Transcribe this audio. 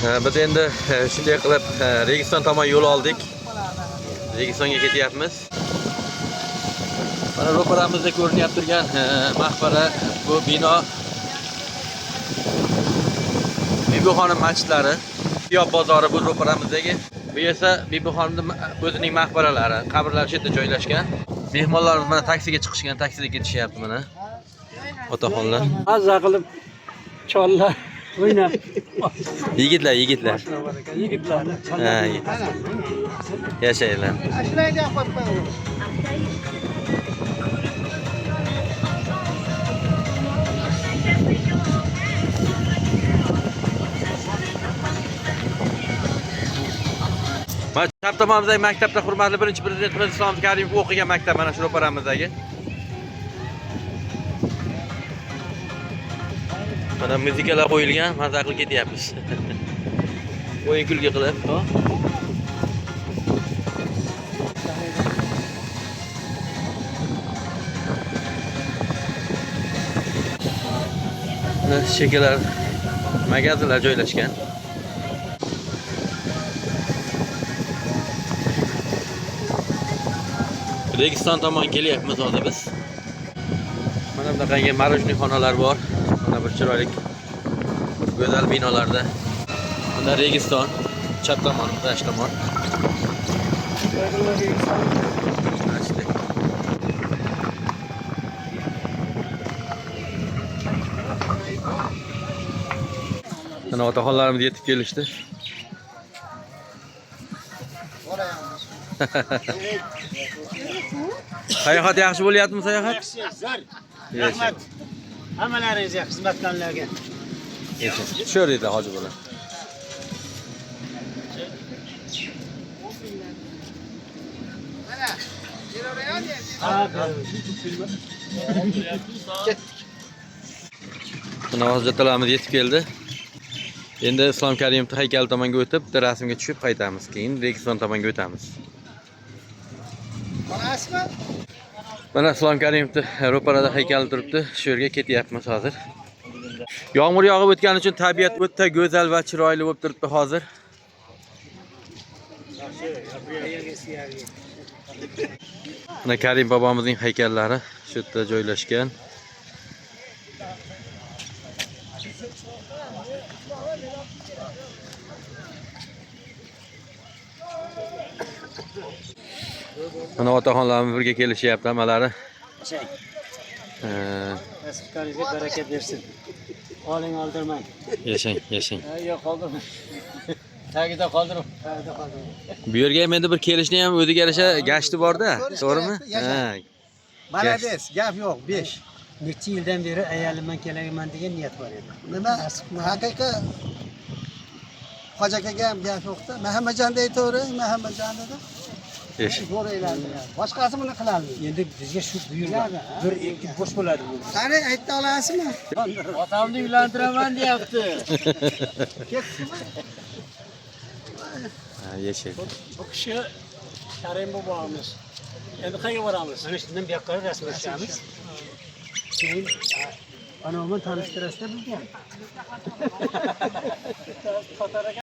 Biz endi shunday qilib Registon tomon yo'l oldik. Registonga ketyapmiz. Mana ro'paramizda ko'rinib turgan maqbara, bu bino Bibuxonim masjidlari, Piyob bozori bu ro'paramizdagi. Bu esa Bibuxonimning o'zining maqbaralari, qabrlari shu yerda joylashgan. Mehmonlarimiz mana taksiga chiqishgan, taksida ketishyapti mana. Otaxonlar. Mazza qilib chollar o'ynab. Yigitlar. Yigitlarni Ha, yashaylar. Mana chap tomonimizdagi maktabda hurmatli birinchi prezidentimiz Islom Karimov o'qigan maktab mana shu ro'paramizdagi. Mana muzikalar qo'yilgan, mazza qilib ketyapmiz. O'yin kulgi qilib. Mana shekalar, magazinlar joylashgan. Registon tomon kelyapmiz hozir biz. Mana bunaqangi marojniy xonalar bor. Mana bir chiroyli go'zal binolarda. Bunda Registon, chap tomon, bosh tomon. Mana otaxonlarimiz yetib kelishdi. Sayohat yaxshi bo'lyaptimi sayohat? Rahmat. Hammalaringizga, xizmatkorlarga. Shu yerda hoji bola. Mana hozirlarimiz yetib keldi. Endi Islom Karimovning haykali tomonga o'tib, rasmga tushib qaytamiz. Keyin Registon tomonga o'tamiz. Mana Islom Karimovning ro'parada haykali turibdi. Shu yerga ketyapmiz hozir. Yomg'ir yog'ib o'tgani uchun tabiat o'ta go'zal va chiroyli bo'lib turibdi hozir. Mana Karim bobomizning haykallari shu yerda joylashgan. Mana otaxonlarimiz birga kelishyapti amalari. Kasblaringizga baraka bersin. Oling oldirmang. Yashang. Yo'q, qoldirmang. Tagida qoldirib. Bu yerga ham endi bir kelishni ham o'ziga yarasha gashti bor-da, to'g'rimi? Ha. Malades, gap yo'q, 5. Necha yildan beri ayolimman kelaman degan niyat bor edi. Nima? Haqiqiy Hoji akaga ham gap yo'qda. Muhammadjonda aytavering, Muhammadjon dedi. Yashang. To'g'rilardi. Boshqasi buni qilolmaydi. Endi bizga shu buyurgan bir ikki bo'sh bo'ladi bu. Qani ayta olasizmi? Otamni uylantiraman deyapti. Ha, yashang. Bu kishi Karim bobomiz. Endi qayerga boramiz? Mana shundan bu yoqqa rasmlashamiz. Keyin anavni tanishtirasizlar bizga.